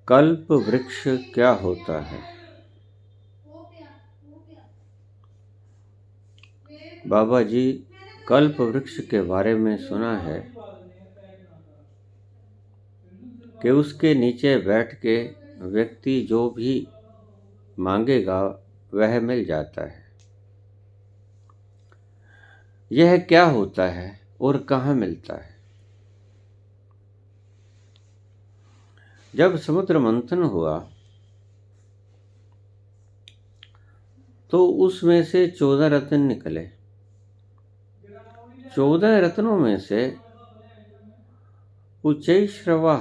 कल्प वृक्ष क्या होता है? बाबा जी, कल्प वृक्ष के बारे में सुना है कि उसके नीचे बैठ के व्यक्ति जो भी मांगेगा वह मिल जाता है। यह क्या होता है और कहाँ मिलता है? जब समुद्र मंथन हुआ तो उसमें से 14 रत्न निकले। 14 रत्नों में से उच्चैश्रवा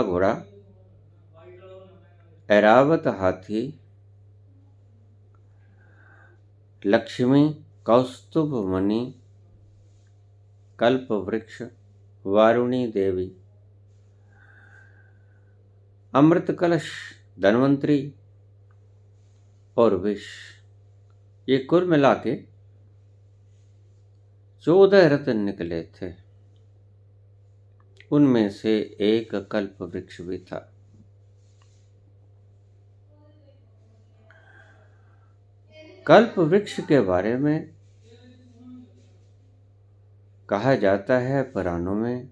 घोड़ा, ऐरावत हाथी, लक्ष्मी, कौस्तुभ मणि, कल्प वृक्ष, वारुणी देवी, अमृत कलश, धन्वंतरी और विष, ये कुल मिला के 14 रत्न निकले थे। उनमें से एक कल्प वृक्ष भी था। कल्प वृक्ष के बारे में कहा जाता है पुराणों में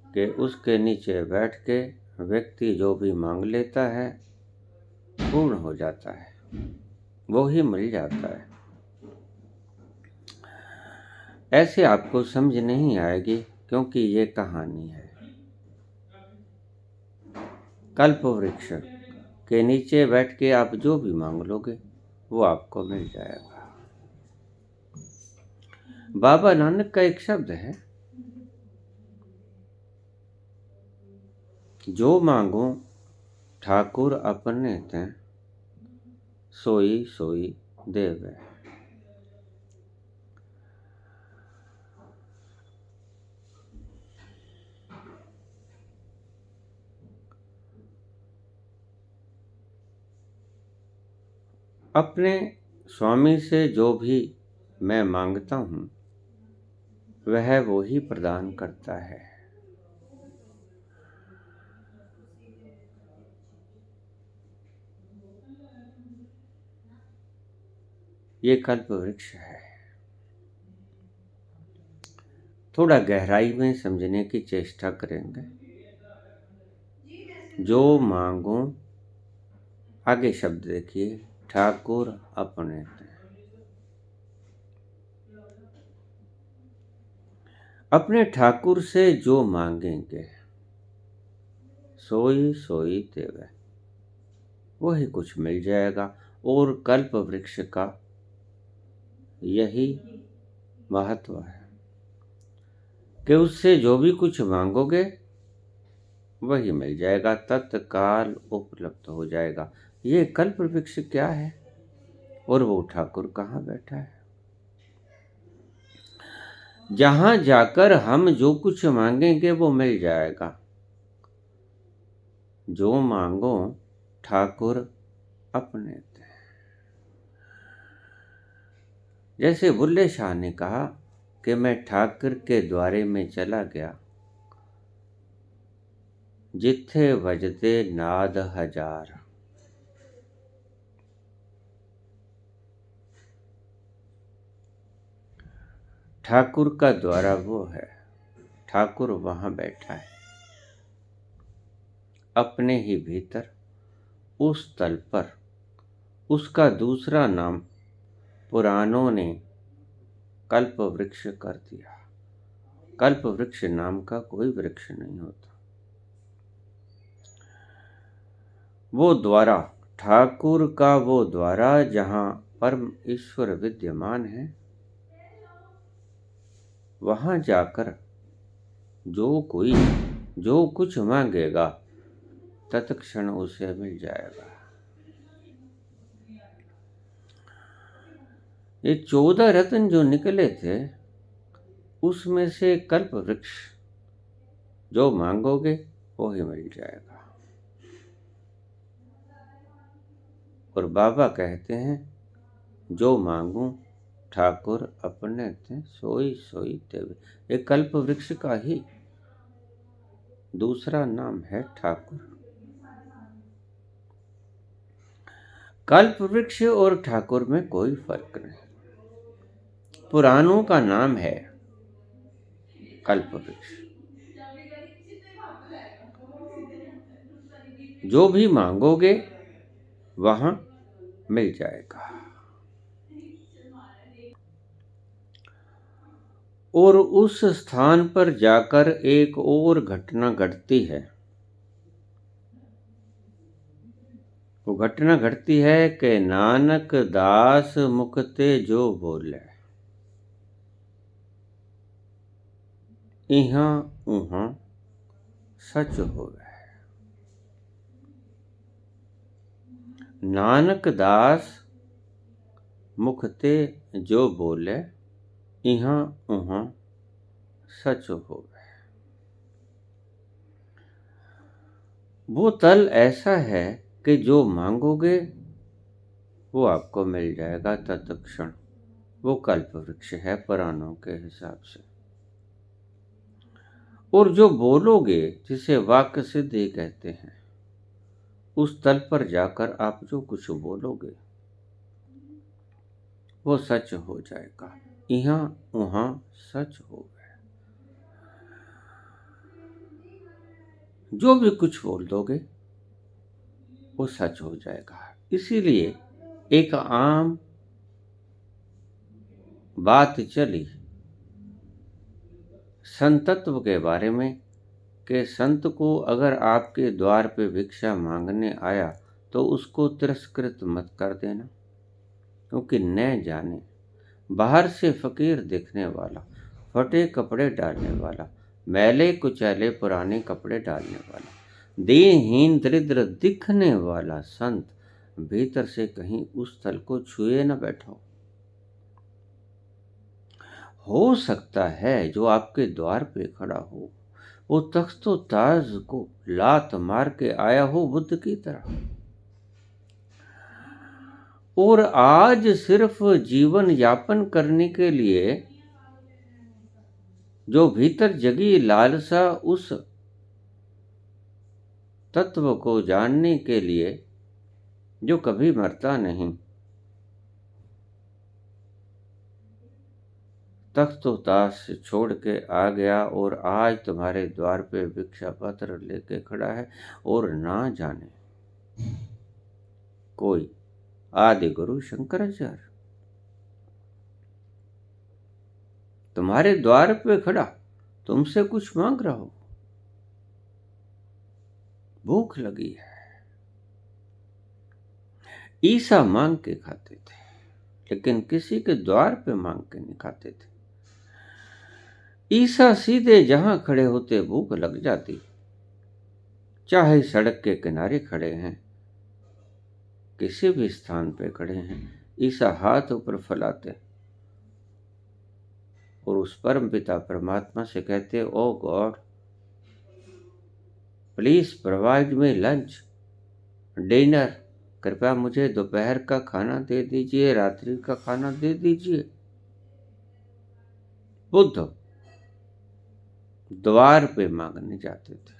कि उसके नीचे बैठ के व्यक्ति जो भी मांग लेता है पूर्ण हो जाता है, वो ही मिल जाता है। ऐसे आपको समझ नहीं आएगी क्योंकि ये कहानी है। कल्प वृक्ष के नीचे बैठ के आप जो भी मांग लोगे वो आपको मिल जाएगा। बाबा नानक का एक शब्द है, जो मांगो ठाकुर अपने ते, सोई सोई देवे। अपने स्वामी से जो भी मैं मांगता हूँ वह वो ही प्रदान करता है। ये कल्प वृक्ष है। थोड़ा गहराई में समझने की चेष्टा करेंगे। जो मांगो, आगे शब्द देखिए, ठाकुर अपने ते। अपने ठाकुर से जो मांगेंगे सोई सोई देवे, वही कुछ मिल जाएगा। और कल्प वृक्ष का यही महत्व है कि उससे जो भी कुछ मांगोगे वही मिल जाएगा, तत्काल उपलब्ध हो जाएगा। ये कल्प वृक्ष क्या है और वो ठाकुर कहाँ बैठा है? जहां जाकर हम जो कुछ मांगेंगे वो मिल जाएगा। जो मांगो ठाकुर अपने ते। जैसे बुल्ले शाह ने कहा कि मैं ठाकुर के द्वारे में चला गया, जिथे बजते नाद हजार। ठाकुर का द्वारा वो है, ठाकुर वहां बैठा है अपने ही भीतर, उस तल पर। उसका दूसरा नाम पुराणों ने कल्प वृक्ष कर दिया। कल्प वृक्ष नाम का कोई वृक्ष नहीं होता। वो द्वारा, ठाकुर का वो द्वारा जहां परम ईश्वर विद्यमान है, वहां जाकर जो कुछ मांगेगा तत्क्षण उसे मिल जाएगा। ये 14 रत्न जो निकले थे उसमें से कल्प वृक्ष जो मांगोगे वो ही मिल जाएगा। और बाबा कहते हैं, जो मांगू ठाकुर अपने ते, सोई सोई देवे। ये कल्प वृक्ष का ही दूसरा नाम है ठाकुर। कल्प वृक्ष और ठाकुर में कोई फर्क नहीं। पुराणों का नाम है कल्प वृक्ष। जो भी मांगोगे वहां मिल जाएगा। और उस स्थान पर जाकर एक और घटना घटती है। वो घटना घटती है कि नानक दास मुखते जो बोले, इहाँ उहाँ सच होवे। नानक दास मुखते जो बोले, इहाँ उहाँ सच होवे। वो तल ऐसा है कि जो मांगोगे वो आपको मिल जाएगा तत्क्षण। वो कल्प वृक्ष है पुराणों के हिसाब से। और जो बोलोगे, जिसे वाक्य सिद्धि कहते हैं, उस तल पर जाकर आप जो कुछ बोलोगे वो सच हो जाएगा। यहाँ वहाँ सच हो गया। जो भी कुछ बोल दोगे वो सच हो जाएगा। इसीलिए एक आम बात चली संतत्व के बारे में कि संत को अगर आपके द्वार पे भिक्षा मांगने आया तो उसको तिरस्कृत मत कर देना, क्योंकि न जाने बाहर से फकीर दिखने वाला, फटे कपड़े डालने वाला, मैले कुचैले पुराने कपड़े डालने वाला, देहहीन दरिद्र दिखने वाला संत भीतर से कहीं उस स्थल को छुए न बैठो। हो सकता है जो आपके द्वार पे खड़ा हो वो तख्तो ताज को लात मार के आया हो बुद्ध की तरह, और आज सिर्फ जीवन यापन करने के लिए जो भीतर जगी लालसा, उस तत्व को जानने के लिए जो कभी मरता नहीं, तख्तो ताश छोड़ के आ गया और आज तुम्हारे द्वार पे भिक्षा पत्र लेके खड़ा है। और ना जाने कोई आदि गुरु शंकराचार्य तुम्हारे द्वार पे खड़ा तुमसे कुछ मांग रहा हो, भूख लगी है। ईसा मांग के खाते थे, लेकिन किसी के द्वार पे मांग के नहीं खाते थे। ईसा सीधे जहां खड़े होते भूख लग जाती, चाहे सड़क के किनारे खड़े हैं, किसी भी स्थान पे खड़े हैं, ईसा हाथ ऊपर फैलाते और उस परम पिता परमात्मा से कहते, O God please provide me lunch dinner, कृपया मुझे दोपहर का खाना दे दीजिए, रात्रि का खाना दे दीजिए। बुद्ध द्वार पे मांगने जाते थे,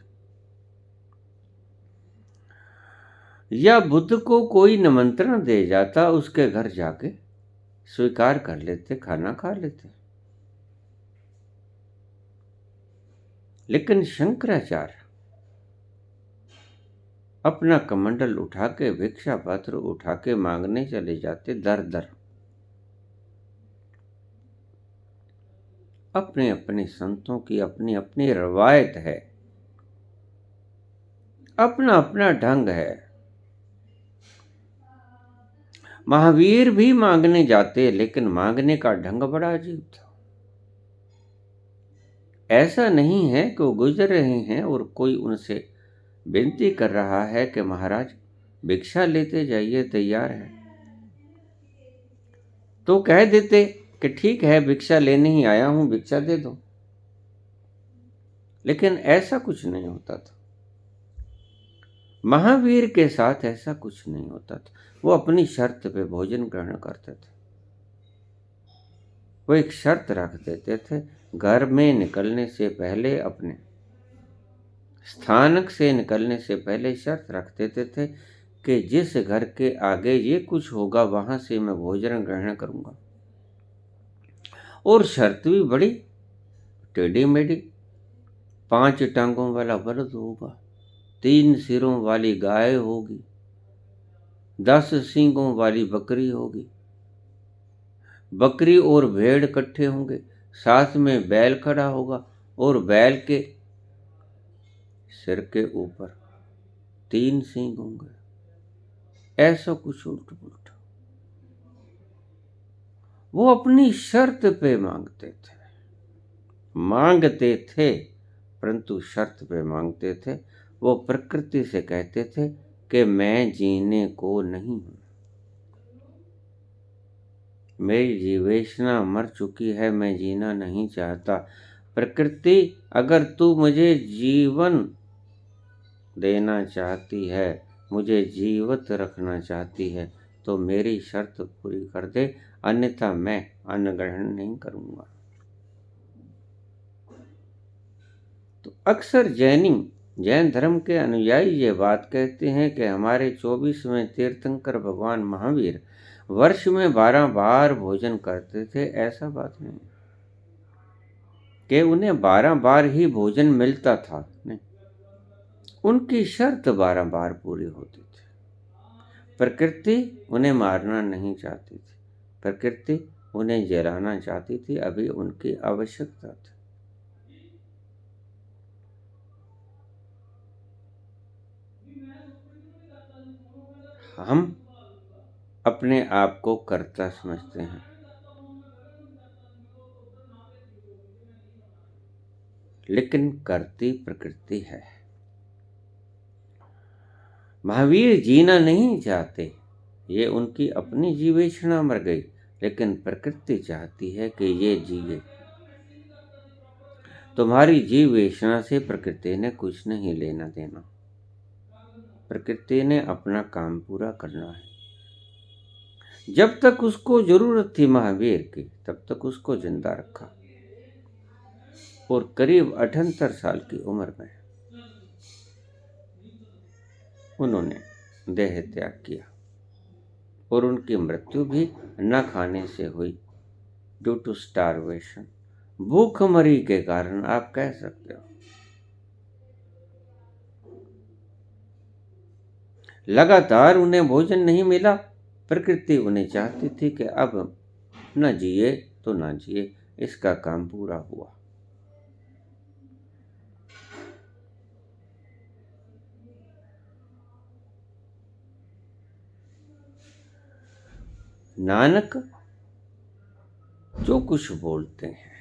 या बुद्ध को कोई निमंत्रण दे जाता, उसके घर जाके स्वीकार कर लेते, खाना खा लेते। लेकिन शंकराचार्य अपना कमंडल उठा के, भिक्षा पत्र उठा के मांगने चले जाते दर दर। अपने अपने संतों की अपनी अपनी रवायत है, अपना अपना ढंग है। महावीर भी मांगने जाते, लेकिन मांगने का ढंग बड़ा अजीब था। ऐसा नहीं है कि वो गुजर रहे हैं और कोई उनसे विनती कर रहा है कि महाराज भिक्षा लेते जाइए, तैयार है, तो कह देते कि ठीक है भिक्षा लेने ही आया हूं, भिक्षा दे दो। लेकिन ऐसा कुछ नहीं होता था। महावीर के साथ ऐसा कुछ नहीं होता था। वो अपनी शर्त पे भोजन ग्रहण करते थे। वो एक शर्त रख देते थे, घर में निकलने से पहले अपने स्थानक से निकलने से पहले शर्त रख देते थे कि जिस घर के आगे ये कुछ होगा वहां से मैं भोजन ग्रहण करूंगा। और शर्त भी बड़ी टेढ़ी मेढ़ी। 5 टांगों वाला बलद होगा, 3 सिरों वाली गाय होगी, 10 सींगों वाली बकरी होगी। बकरी और भेड़ इकट्ठे होंगे, साथ में बैल खड़ा होगा और बैल के सिर के ऊपर 3 सींग होंगे। ऐसा कुछ उल्ट पुल्ट। वो अपनी शर्त पे मांगते थे परंतु शर्त पे मांगते थे। वो प्रकृति से कहते थे कि मैं जीने को नहीं हूं, मेरी जीवेशना मर चुकी है, मैं जीना नहीं चाहता। प्रकृति, अगर तू मुझे जीवन देना चाहती है, मुझे जीवित रखना चाहती है, तो मेरी शर्त पूरी कर दे, अन्यथा मैं अन्न ग्रहण नहीं करूंगा। तो अक्सर जैन धर्म के अनुयायी ये बात कहते हैं कि हमारे 24वें तीर्थंकर भगवान महावीर वर्ष में 12 बार भोजन करते थे। ऐसा बात नहीं कि उन्हें 12 बार ही भोजन मिलता था, नहीं, उनकी शर्त 12 बार पूरी होती थी। प्रकृति उन्हें मारना नहीं चाहती थी, प्रकृति उन्हें जलाना चाहती थी, अभी उनकी आवश्यकता थी। हम अपने आप को कर्ता समझते हैं, लेकिन करती प्रकृति है। महावीर जीना नहीं चाहते, ये उनकी अपनी जीवेशना मर गई, लेकिन प्रकृति चाहती है कि ये जिए। तुम्हारी जीवेशना से प्रकृति ने कुछ नहीं लेना देना। प्रकृति ने अपना काम पूरा करना है। जब तक उसको जरूरत थी महावीर की, तब तक उसको जिंदा रखा और करीब 78 साल की उम्र में उन्होंने देह त्याग किया और उनकी मृत्यु भी न खाने से हुई, ड्यू टू स्टारवेशन, भूखमरी के कारण आप कह सकते हो। लगातार उन्हें भोजन नहीं मिला। प्रकृति उन्हें चाहती थी कि अब न जिए तो ना जिए, इसका काम पूरा हुआ। नानक जो कुछ बोलते हैं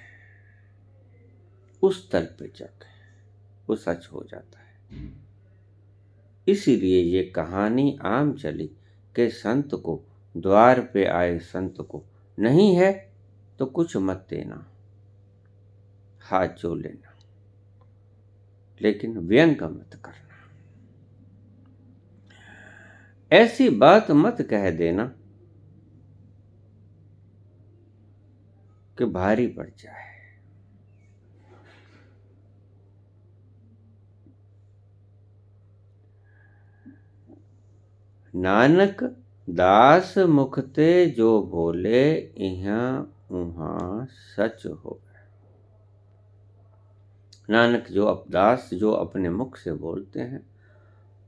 उस तल पे जाके वो सच हो जाता है। इसीलिए ये कहानी आम चली कि संत को, द्वार पे आए संत को, नहीं है तो कुछ मत देना, हाथ जोड़ लेना, लेकिन व्यंग मत करना। ऐसी बात मत कह देना कि भारी पड़ जाए। नानक दास मुखते जो बोले, इहाँ उहाँ सच हो। नानक जो दास जो अपने मुख से बोलते हैं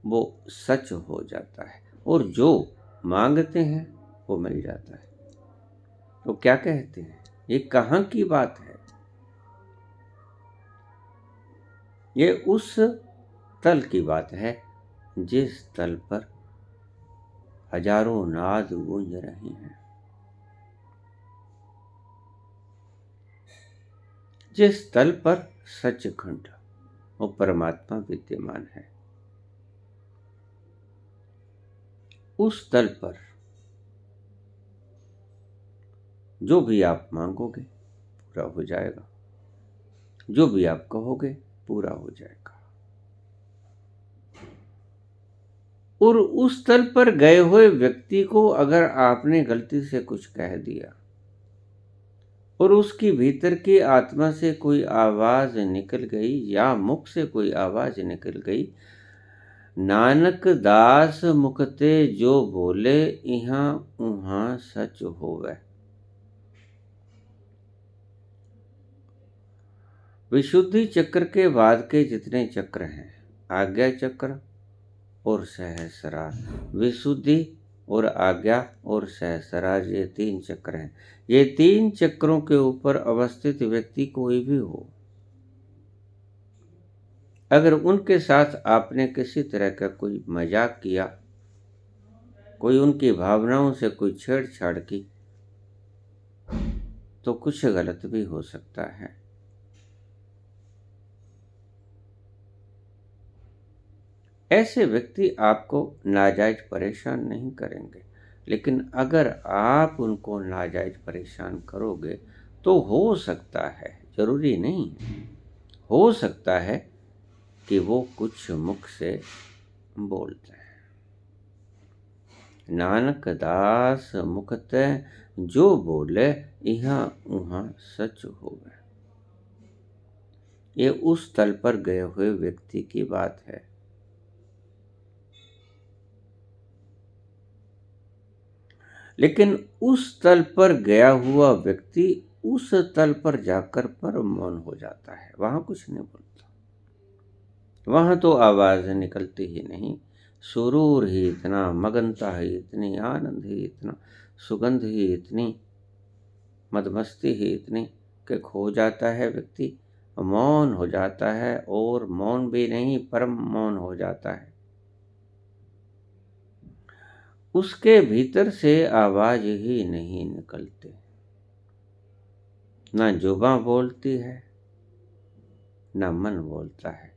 वो सच हो जाता है, और जो मांगते हैं वो मिल जाता है। तो क्या कहते हैं, ये कहाँ की बात है? ये उस तल की बात है जिस तल पर हजारों नाद गूंज रहे हैं, जिस तल पर सचखंड और परमात्मा विद्यमान है। उस तल पर जो भी आप मांगोगे पूरा हो जाएगा, जो भी आप कहोगे पूरा हो जाएगा। और उस तल पर गए हुए व्यक्ति को अगर आपने गलती से कुछ कह दिया और उसकी भीतर की आत्मा से कोई आवाज निकल गई या मुख से कोई आवाज निकल गई, नानक दास मुखते जो बोले इहाँ उहाँ सच होवे। विशुद्धि चक्र के बाद के जितने चक्र हैं, आज्ञा चक्र और सहस्रार, विशुद्धि और आज्ञा और सहस्रार, ये 3 चक्र हैं। ये 3 चक्रों के ऊपर अवस्थित व्यक्ति कोई भी हो, अगर उनके साथ आपने किसी तरह का कोई मजाक किया, कोई उनकी भावनाओं से कोई छेड़छाड़ की, तो कुछ गलत भी हो सकता है। ऐसे व्यक्ति आपको नाजायज परेशान नहीं करेंगे, लेकिन अगर आप उनको नाजायज परेशान करोगे तो हो सकता है, जरूरी नहीं, हो सकता है कि वो कुछ मुख से बोलते हैं। नानक दास मुखते जो बोले इहाँ उहाँ सच होवे। ये उस तल पर गए हुए व्यक्ति की बात है। लेकिन उस तल पर गया हुआ व्यक्ति उस तल पर जाकर परम मौन हो जाता है, वहां कुछ नहीं बोलता, वहां तो आवाज निकलती ही नहीं, सुरूर ही इतना, मगनता ही इतनी, आनंद ही इतना, सुगंध ही इतनी, मदमस्ती ही इतनी कि खो जाता है व्यक्ति, मौन हो जाता है, और मौन भी नहीं परम मौन हो जाता है। उसके भीतर से आवाज ही नहीं निकलती, ना जुबां बोलती है, ना मन बोलता है,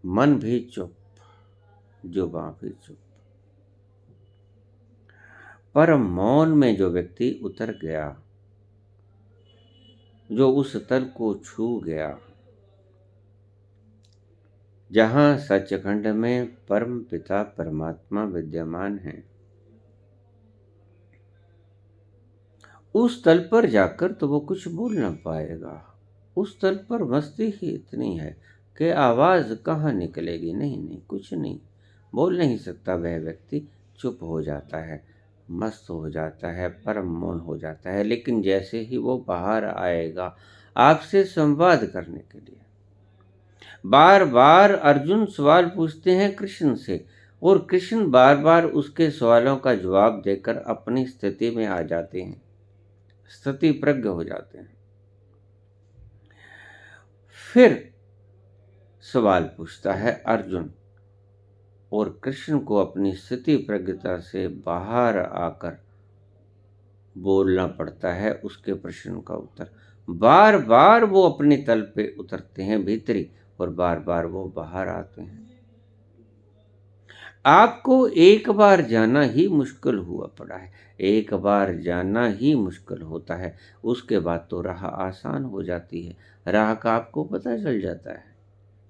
मन भी चुप, जुबां भी चुप। परम मौन में जो व्यक्ति उतर गया, जो उस तल को छू गया, जहां सचखंड में परम पिता परमात्मा विद्यमान है, उस तल पर जाकर तो वो कुछ बोल ना पाएगा। उस तल पर मस्ती ही इतनी है कि आवाज कहाँ निकलेगी, नहीं नहीं, कुछ नहीं बोल नहीं सकता वह व्यक्ति, चुप हो जाता है, मस्त हो जाता है, परम मौन हो जाता है। लेकिन जैसे ही वो बाहर आएगा आपसे संवाद करने के लिए, बार बार अर्जुन सवाल पूछते हैं कृष्ण से, और कृष्ण बार बार उसके सवालों का जवाब देकर अपनी स्थिति में आ जाते हैं, स्थिति प्रज्ञ हो जाते हैं। फिर सवाल पूछता है अर्जुन, और कृष्ण को अपनी स्थिति प्रज्ञता से बाहर आकर बोलना पड़ता है उसके प्रश्न का उत्तर। बार बार वो अपने तल पे उतरते हैं भीतरी, और बार बार वो बाहर आते हैं। आपको एक बार जाना ही मुश्किल हुआ पड़ा है, एक बार जाना ही मुश्किल होता है, उसके बाद तो राह आसान हो जाती है, राह का आपको पता चल जाता है।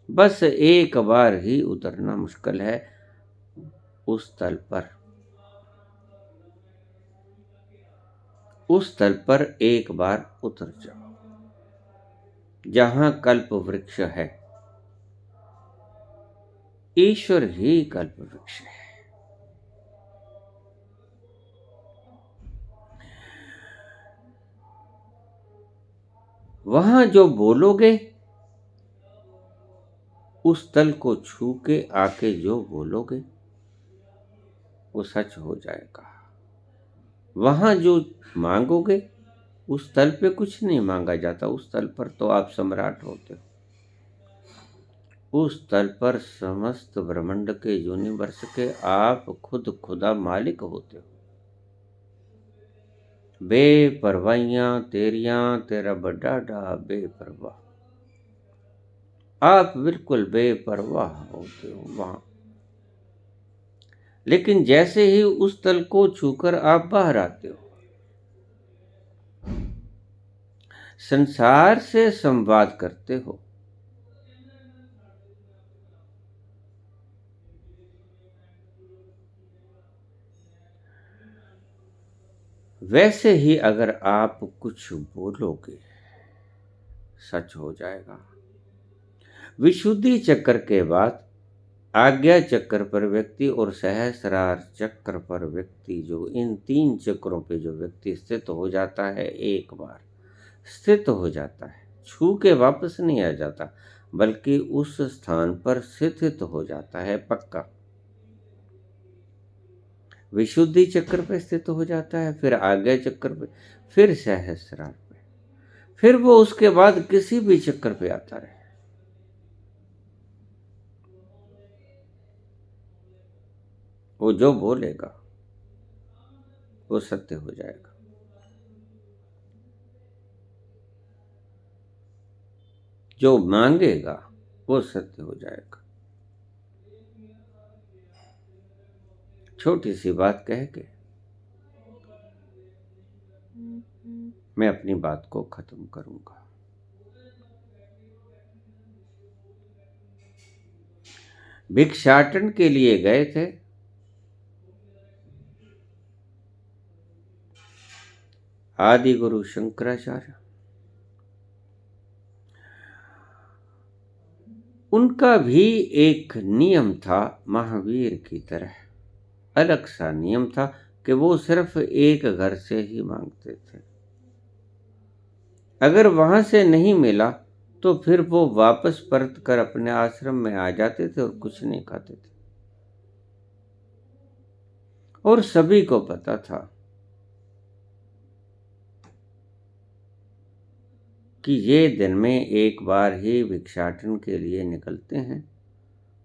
बस एक बार ही उतरना मुश्किल है उस तल पर, उस तल पर एक बार उतर जाओ जहां कल्प वृक्ष है, ईश्वर ही कल्प वृक्ष है। वहां जो बोलोगे, उस तल को छू के आके जो बोलोगे वो सच हो जाएगा। वहां जो मांगोगे, उस तल पे कुछ नहीं मांगा जाता, उस तल पर तो आप सम्राट होते हो, उस तल पर समस्त ब्रह्मांड के यूनिवर्स के आप खुद खुदा मालिक होते हो। बेपरवाहियां तेरियां तेरा बडाडा बेपरवाह, आप बिल्कुल बेपरवाह होते हो वहां। लेकिन जैसे ही उस तल को छूकर आप बाहर आते हो, संसार से संवाद करते हो, वैसे ही अगर आप कुछ बोलोगे सच हो जाएगा। विशुद्धि चक्र के बाद आज्ञा चक्र पर व्यक्ति और सहस्रार चक्र पर व्यक्ति, जो इन 3 चक्रों पे जो व्यक्ति स्थित हो जाता है, एक बार स्थित हो जाता है, छू के वापस नहीं आ जाता, बल्कि उस स्थान पर स्थित हो जाता है पक्का। विशुद्धि चक्र पे स्थित हो जाता है, फिर आज्ञा चक्र पे, फिर सहस्रार पे, फिर वो उसके बाद किसी भी चक्र पे आता रहे। वो जो बोलेगा वो सत्य हो जाएगा। जो मांगेगा वो सत्य हो जाएगा। छोटी सी बात कह के मैं अपनी बात को खत्म करूंगा। भिक्षाटन के लिए गए थे, आदि गुरु शंकराचार्य। उनका भी एक नियम था, महावीर की तरह अलग सा नियम था कि वो सिर्फ एक घर से ही मांगते थे। अगर वहां से नहीं मिला तो फिर वो वापस परत कर अपने आश्रम में आ जाते थे और कुछ नहीं खाते थे। और सभी को पता था कि ये दिन में एक बार ही भिक्षाटन के लिए निकलते हैं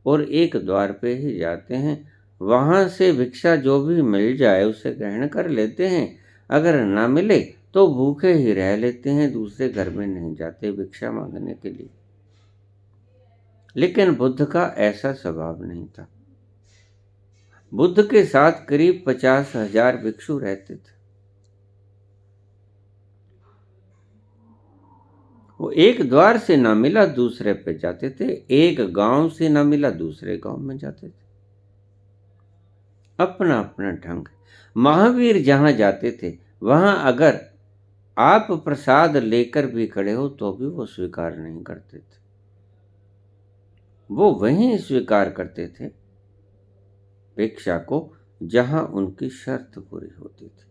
और एक द्वार पे ही जाते हैं। वहां से भिक्षा जो भी मिल जाए उसे ग्रहण कर लेते हैं, अगर ना मिले तो भूखे ही रह लेते हैं, दूसरे घर में नहीं जाते भिक्षा मांगने के लिए। लेकिन बुद्ध का ऐसा स्वभाव नहीं था। बुद्ध के साथ करीब 50,000 भिक्षु रहते थे। वो एक द्वार से ना मिला दूसरे पे जाते थे, एक गांव से ना मिला दूसरे गांव में जाते थे। अपना अपना ढंग। महावीर जहां जाते थे वहां अगर आप प्रसाद लेकर भी खड़े हो तो भी वो स्वीकार नहीं करते थे। वो वहीं स्वीकार करते थे भिक्षा को जहां उनकी शर्त पूरी होती थी।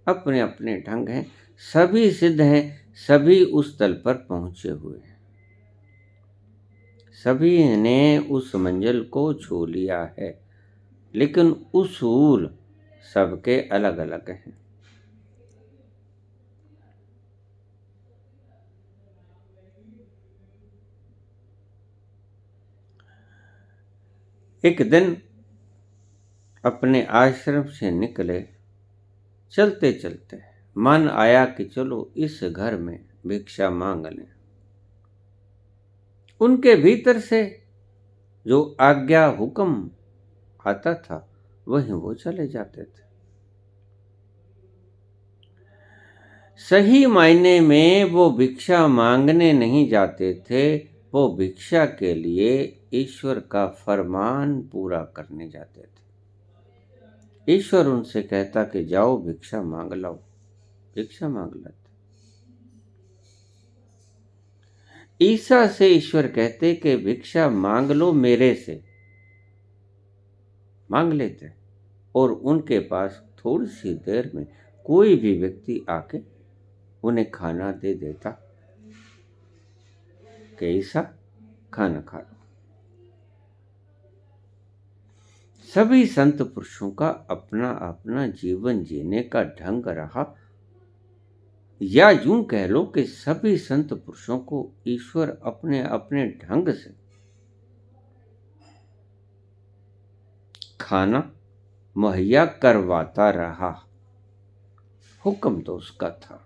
अपने अपने ढंग हैं, सभी सिद्ध हैं, सभी उस तल पर पहुंचे हुए हैं, सभी ने उस मंजिल को छू लिया है, लेकिन उसूल सबके अलग अलग हैं। एक दिन अपने आश्रम से निकले, चलते चलते मन आया कि चलो इस घर में भिक्षा मांग लें। उनके भीतर से जो आज्ञा हुक्म आता था वहीं वो चले जाते थे। सही मायने में वो भिक्षा मांगने नहीं जाते थे, वो भिक्षा के लिए ईश्वर का फरमान पूरा करने जाते थे। ईश्वर उनसे कहता कि जाओ भिक्षा मांग लो, भिक्षा मांग लेते। ईसा से ईश्वर कहते कि भिक्षा मांग लो मेरे से, मांग लेते। और उनके पास थोड़ी सी देर में कोई भी व्यक्ति आके उन्हें खाना दे देता कि ईसा खाना खा लो। सभी संत पुरुषों का अपना अपना जीवन जीने का ढंग रहा, या यूं कह लो कि सभी संत पुरुषों को ईश्वर अपने अपने ढंग से खाना मुहैया करवाता रहा। हुक्म तो उसका था,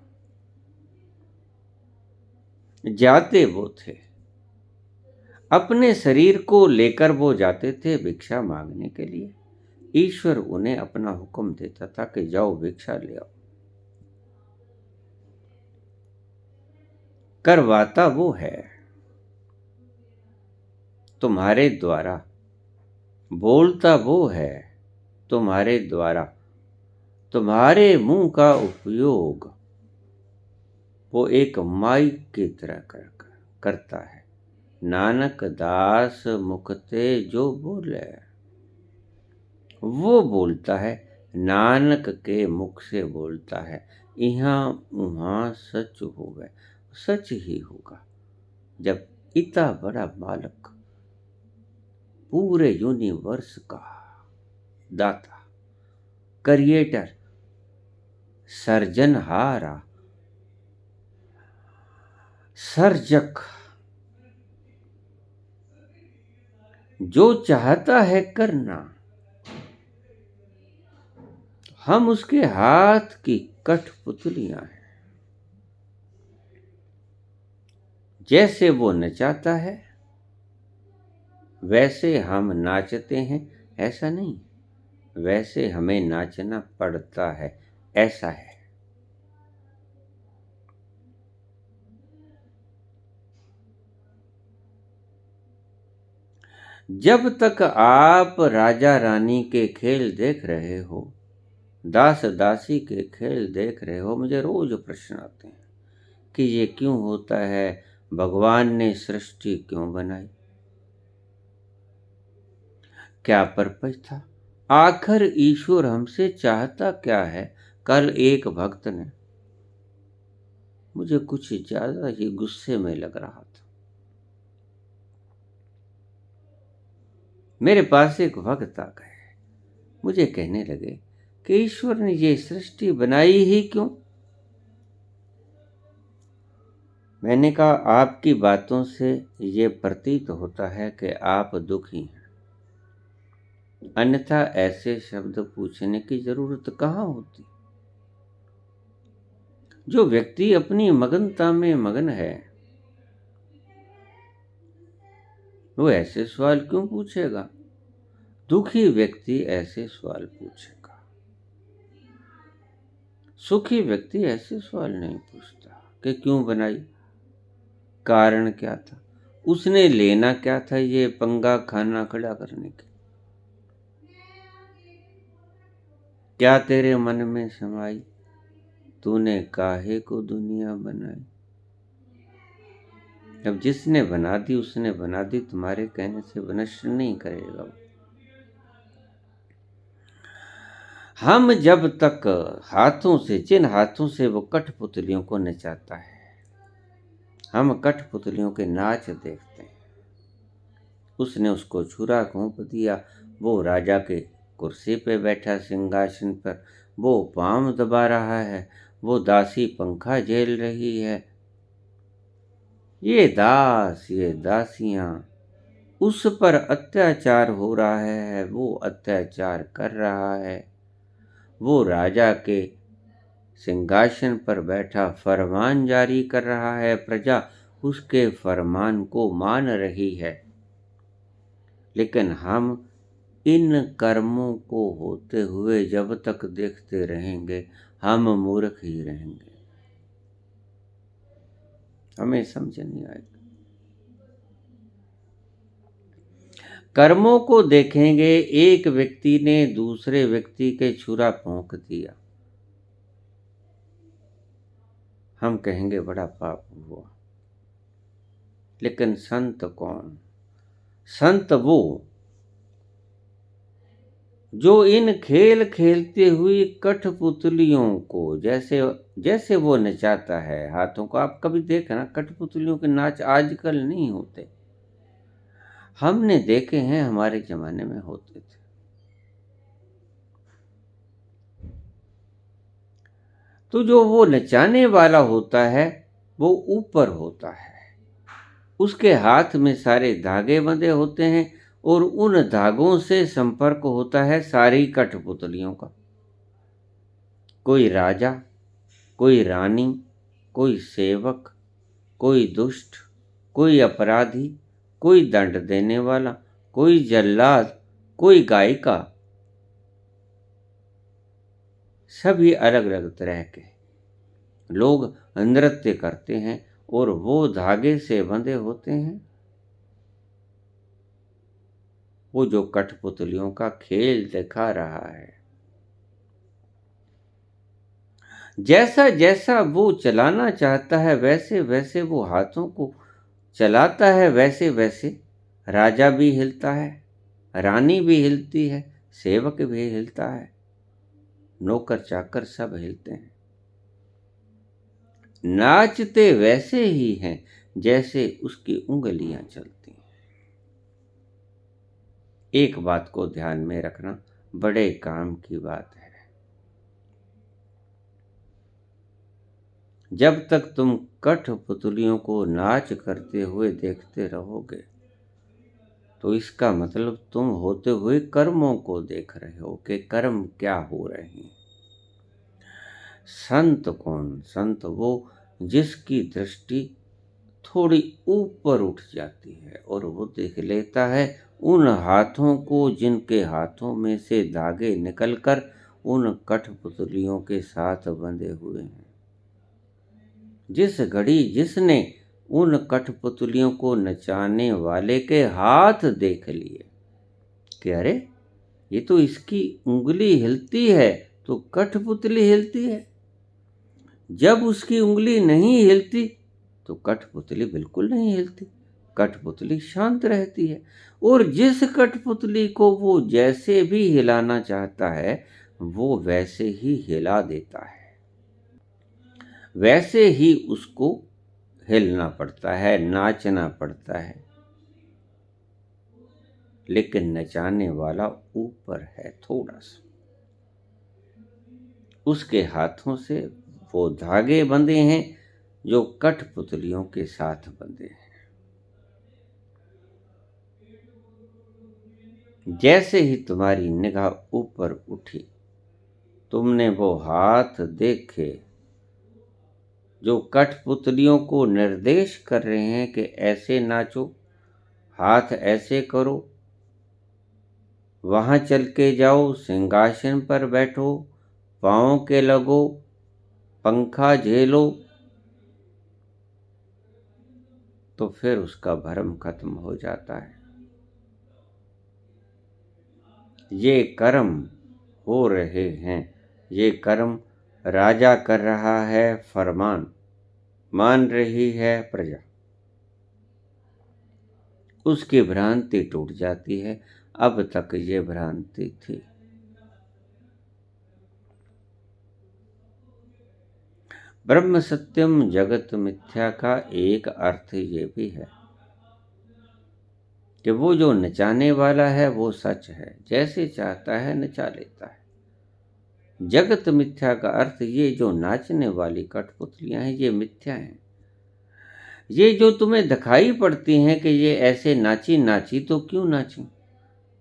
जाते वो थे, अपने शरीर को लेकर वो जाते थे भिक्षा मांगने के लिए। ईश्वर उन्हें अपना हुक्म देता था कि जाओ भिक्षा ले आओ। करवाता वो है तुम्हारे द्वारा, बोलता वो है तुम्हारे द्वारा, तुम्हारे मुंह का उपयोग वो एक माइक की तरह करता है। नानक दास मुखते जो बोले, वो बोलता है, नानक के मुख से बोलता है। यहाँ वहाँ सच हो गए, सच ही होगा जब इतना बड़ा मालिक, पूरे यूनिवर्स का दाता, क्रिएटर, सर्जनहारा, सर्जक, जो चाहता है करना, हम उसके हाथ की कठपुतलियां हैं। जैसे वो नचाता है वैसे हम नाचते हैं, ऐसा नहीं, वैसे हमें नाचना पड़ता है, ऐसा है। जब तक आप राजा रानी के खेल देख रहे हो, दास दासी के खेल देख रहे हो, मुझे रोज प्रश्न आते हैं कि ये क्यों होता है, भगवान ने सृष्टि क्यों बनाई, क्या पर्पज था, आखिर ईश्वर हमसे चाहता क्या है। कल एक भक्त ने मुझे कुछ ज्यादा ही गुस्से में लग रहा था। मेरे पास एक भक्त आ गए, मुझे कहने लगे कि ईश्वर ने ये सृष्टि बनाई ही क्यों। मैंने कहा, आपकी बातों से ये प्रतीत होता है कि आप दुखी हैं, अन्यथा ऐसे शब्द पूछने की जरूरत कहाँ होती। जो व्यक्ति अपनी मगनता में मगन है वो ऐसे सवाल क्यों पूछेगा। दुखी व्यक्ति ऐसे सवाल पूछेगा, सुखी व्यक्ति ऐसे सवाल नहीं पूछता कि क्यों बनाई, कारण क्या था, उसने लेना क्या था ये पंगा खाना खड़ा करने के, क्या तेरे मन में समाई, तूने काहे को दुनिया बनाई। अब जिसने बना दी उसने बना दी, तुम्हारे कहने से विनष्ट नहीं करेगा। हम जब तक हाथों से, जिन हाथों से वो कठपुतलियों को नचाता है, हम कठपुतलियों के नाच देखते हैं। उसने उसको छुरा घोंप दिया, वो राजा के कुर्सी पे बैठा सिंहासन पर, वो पाँव दबा रहा है, वो दासी पंखा झेल रही है। ये दास, ये दासियां, उस पर अत्याचार हो रहा है, वो अत्याचार कर रहा है। वो राजा के सिंहासन पर बैठा फरमान जारी कर रहा है, प्रजा उसके फरमान को मान रही है। लेकिन हम इन कर्मों को होते हुए जब तक देखते रहेंगे, हम मूर्ख ही रहेंगे, हमें समझ नहीं आएगा। कर्मों को देखेंगे, एक व्यक्ति ने दूसरे व्यक्ति के छुरा भोंक दिया, हम कहेंगे बड़ा पाप हुआ। लेकिन संत कौन? संत वो जो इन खेल खेलते हुए कठपुतलियों को, जैसे जैसे वो नचाता है हाथों को, आप कभी देखना कठपुतलियों के नाच आजकल नहीं होते, हमने देखे हैं, हमारे जमाने में होते थे। तो जो वो नचाने वाला होता है वो ऊपर होता है, उसके हाथ में सारे धागे बंधे होते हैं और उन धागों से संपर्क होता है सारी कठपुतलियों का। कोई राजा, कोई रानी, कोई सेवक, कोई दुष्ट, कोई अपराधी, कोई दंड देने वाला, कोई जल्लाद, कोई गायिका, सभी अलग अलग तरह के लोग नृत्य करते हैं और वो धागे से बंधे होते हैं। वो जो कठपुतलियों का खेल दिखा रहा है, जैसा जैसा वो चलाना चाहता है वैसे वैसे वो हाथों को चलाता है, वैसे वैसे राजा भी हिलता है, रानी भी हिलती है, सेवक भी हिलता है, नौकर चाकर सब हिलते हैं। नाचते वैसे ही हैं जैसे उसकी उंगलियां चलती हैं। एक बात को ध्यान में रखना, बड़े काम की बात है। जब तक तुम कठपुतलियों को नाच करते हुए देखते रहोगे तो इसका मतलब तुम होते हुए कर्मों को देख रहे हो कि कर्म क्या हो रहे हैं। संत कौन? संत वो जिसकी दृष्टि थोड़ी ऊपर उठ जाती है और वो देख लेता है उन हाथों को जिनके हाथों में से धागे निकलकर उन कठपुतलियों के साथ बंधे हुए हैं। जिस घड़ी जिसने उन कठपुतलियों को नचाने वाले के हाथ देख लिए कि अरे ये तो इसकी उंगली हिलती है तो कठपुतली हिलती है, जब उसकी उंगली नहीं हिलती तो कठपुतली बिल्कुल नहीं हिलती, कठपुतली शांत रहती है। और जिस कठपुतली को वो जैसे भी हिलाना चाहता है वो वैसे ही हिला देता है, वैसे ही उसको हिलना पड़ता है, नाचना पड़ता है। लेकिन नचाने वाला ऊपर है थोड़ा सा, उसके हाथों से वो धागे बंधे हैं जो कठपुतलियों के साथ बंधे हैं। जैसे ही तुम्हारी निगाह ऊपर उठी, तुमने वो हाथ देखे जो कठपुतलियों को निर्देश कर रहे हैं कि ऐसे नाचो, हाथ ऐसे करो, वहां चल के जाओ, सिंहासन पर बैठो, पाँव के लगो, पंखा झेलो, तो फिर उसका भ्रम खत्म हो जाता है। ये कर्म हो रहे हैं, ये कर्म राजा कर रहा है, फरमान मान रही है प्रजा, उसकी भ्रांति टूट जाती है। अब तक ये भ्रांति थी। ब्रह्म सत्यम जगत मिथ्या का एक अर्थ ये भी है कि वो जो नचाने वाला है वो सच है, जैसे चाहता है नचा लेता है। जगत मिथ्या का अर्थ ये जो नाचने वाली कठपुतलियां हैं ये मिथ्या हैं। ये जो तुम्हें दिखाई पड़ती हैं कि ये ऐसे नाची नाची तो क्यों नाची,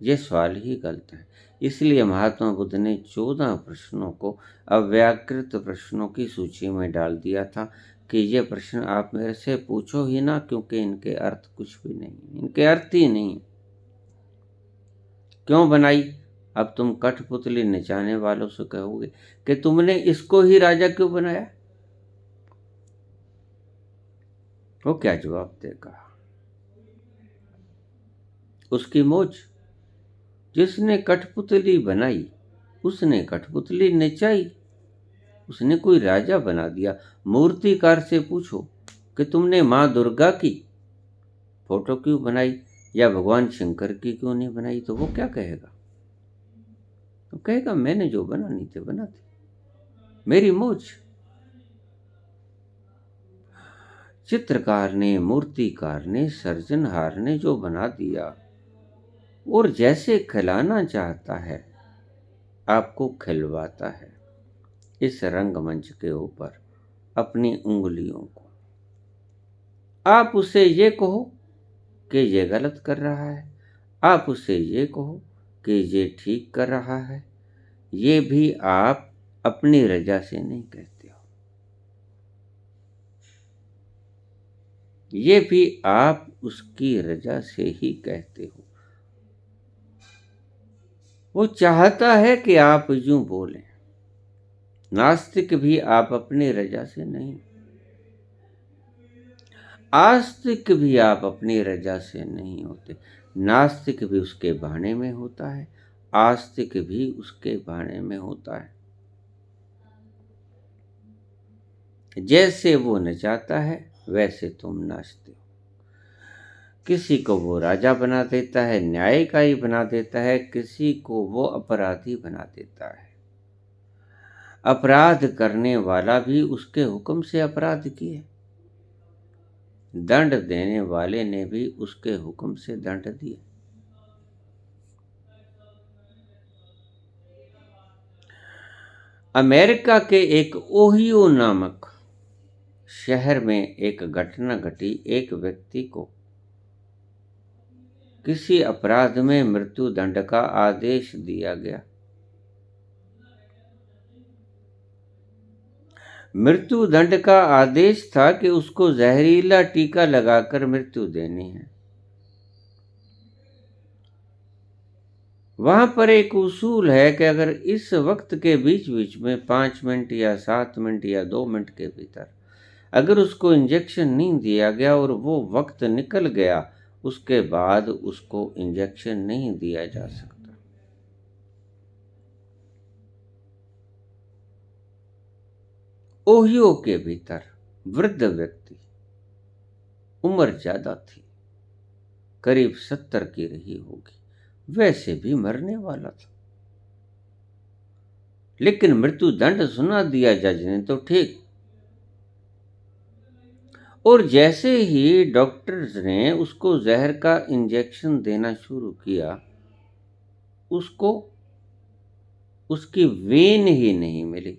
ये सवाल ही गलत है। इसलिए महात्मा बुद्ध ने 14 प्रश्नों को अव्याकृत प्रश्नों की सूची में डाल दिया था कि ये प्रश्न आप मेरे से पूछो ही ना, क्योंकि इनके अर्थ कुछ भी नहीं, इनके अर्थ ही नहीं। क्यों बनाई? अब तुम कठपुतली नचाने वालों से कहोगे कि तुमने इसको ही राजा क्यों बनाया, वो क्या जवाब देगा? उसकी मौज। जिसने कठपुतली बनाई उसने कठपुतली नचाई, उसने कोई राजा बना दिया। मूर्तिकार से पूछो कि तुमने माँ दुर्गा की फोटो क्यों बनाई या भगवान शंकर की क्यों नहीं बनाई, तो वो क्या कहेगा? तो कहेगा मैंने जो बनानी थे बना दी, मेरी मौज। चित्रकार ने, मूर्तिकार ने, सर्जनहार ने जो बना दिया और जैसे खिलाना चाहता है आपको खिलवाता है इस रंगमंच के ऊपर अपनी उंगलियों को। आप उसे ये कहो कि ये गलत कर रहा है, आप उसे ये कहो कि ये ठीक कर रहा है, ये भी आप अपनी रजा से नहीं कहते हो, ये भी आप उसकी रजा से ही कहते हो। वो चाहता है कि आप यूं बोलें। नास्तिक भी आप अपनी रजा से नहीं, आस्तिक भी आप अपनी रजा से नहीं होते। नास्तिक भी उसके भाने में होता है, आस्तिक भी उसके भाने में होता है। जैसे वो नचाता है वैसे तुम नाचते हो। किसी को वो राजा बना देता है, न्यायकारी बना देता है, किसी को वो अपराधी बना देता है। अपराध करने वाला भी उसके हुक्म से अपराध किए, दंड देने वाले ने भी उसके हुक्म से दंड दिए। अमेरिका के एक ओहियो नामक शहर में एक घटना घटी। एक व्यक्ति को किसी अपराध में मृत्यु दंड का आदेश दिया गया। मृत्यु दंड का आदेश था कि उसको जहरीला टीका लगाकर मृत्यु देनी है। वहां पर एक उसूल है कि अगर इस वक्त के बीच बीच में 5 मिनट या 7 मिनट या 2 मिनट के भीतर अगर उसको इंजेक्शन नहीं दिया गया और वो वक्त निकल गया, उसके बाद उसको इंजेक्शन नहीं दिया जा सकता। ओहियो के भीतर वृद्ध व्यक्ति, उम्र ज्यादा थी, करीब 70 की रही होगी, वैसे भी मरने वाला था, लेकिन मृत्यु दंड सुना दिया जज ने तो ठीक। और जैसे ही डॉक्टर्स ने उसको जहर का इंजेक्शन देना शुरू किया, उसको उसकी वेन ही नहीं मिली।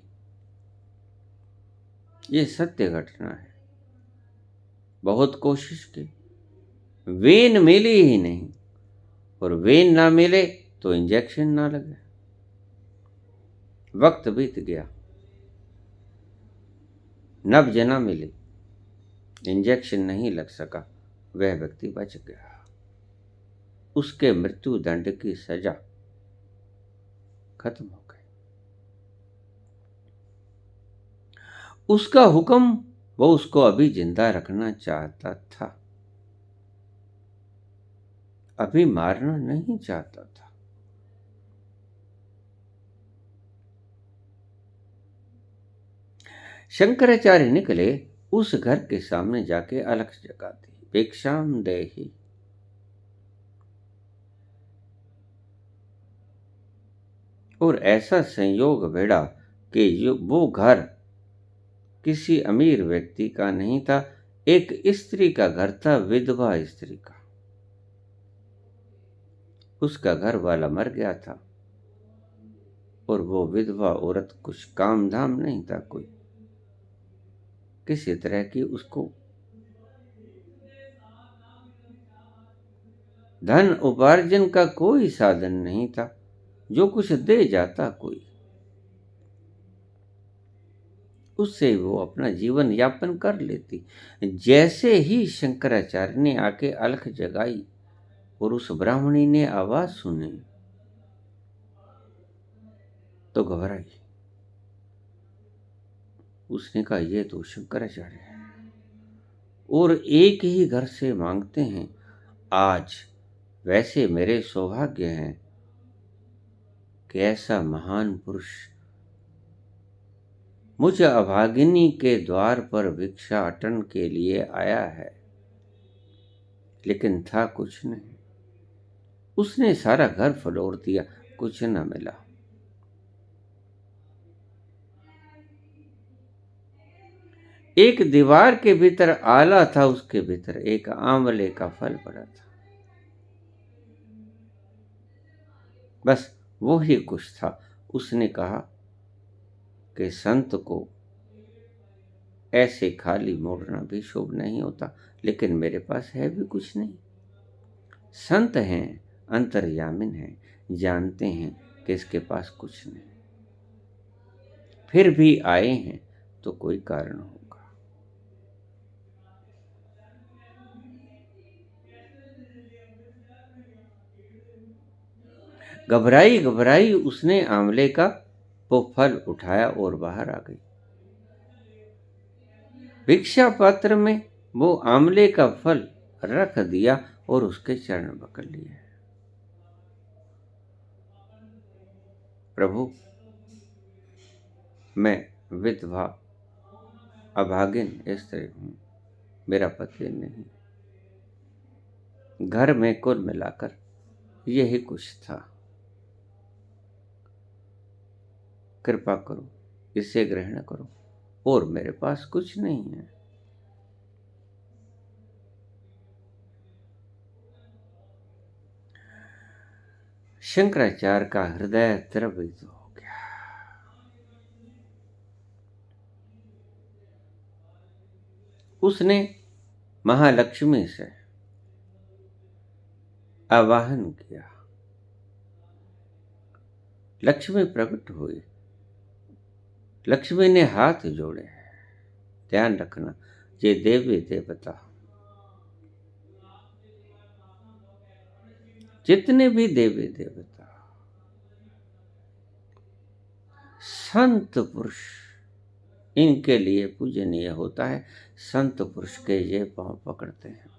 ये सत्य घटना है। बहुत कोशिश की, वेन मिली ही नहीं, और वेन ना मिले तो इंजेक्शन ना लगे। वक्त बीत गया, नब्ज ना मिली, इंजेक्शन नहीं लग सका, वह व्यक्ति बच गया। उसके मृत्यु दंड की सजा खत्म हो गई। उसका हुक्म वो उसको अभी जिंदा रखना चाहता था, अभी मारना नहीं चाहता था। शंकराचार्य निकले, उस घर के सामने जाके अलख जगा दी, भिक्षाम देहि। और ऐसा संयोग भिड़ा कि वो घर किसी अमीर व्यक्ति का नहीं था, एक स्त्री का घर था, विधवा स्त्री का। उसका घर वाला मर गया था और वो विधवा औरत, कुछ काम धाम नहीं था कोई, किसी तरह की उसको धन उपार्जन का कोई साधन नहीं था, जो कुछ दे जाता कोई, उससे वो अपना जीवन यापन कर लेती। जैसे ही शंकराचार्य ने आके अलख जगाई और उस ब्राह्मणी ने आवाज सुनी तो घबराई। उसने कहा, ये तो शंकराचार्य है और एक ही घर से मांगते हैं। आज वैसे मेरे सौभाग्य हैं कि ऐसा महान पुरुष मुझ अभागिनी के द्वार पर भिक्षाटन के लिए आया है, लेकिन था कुछ नहीं। उसने सारा घर फलोर दिया, कुछ न मिला। एक दीवार के भीतर आला था, उसके भीतर एक आंवले का फल पड़ा था, बस वो ही कुछ था। उसने कहा कि संत को ऐसे खाली मोड़ना भी शुभ नहीं होता, लेकिन मेरे पास है भी कुछ नहीं। संत हैं, अंतर्यामिन हैं, जानते हैं कि इसके पास कुछ नहीं, फिर भी आए हैं तो कोई कारण होगा। घबराई घबराई उसने आंवले का वो फल उठाया और बाहर आ गई। भिक्षा पात्र में वो आंवले का फल रख दिया और उसके चरण पकड़ लिए। प्रभु, मैं विधवा अभागिन स्त्री हूँ, मेरा पति नहीं। घर में कुल मिलाकर यही कुछ था। कृपा करो, इसे ग्रहण करो, और मेरे पास कुछ नहीं है। शंकराचार्य का हृदय द्रवित हो गया। उसने महालक्ष्मी से आवाहन किया। लक्ष्मी प्रकट हुई। लक्ष्मी ने हाथ जोड़े। ध्यान रखना, ये देवी देवता, जितने भी देवी देवता, संत पुरुष, इनके लिए पूजनीय होता है। संत पुरुष के ये पांव पकड़ते हैं,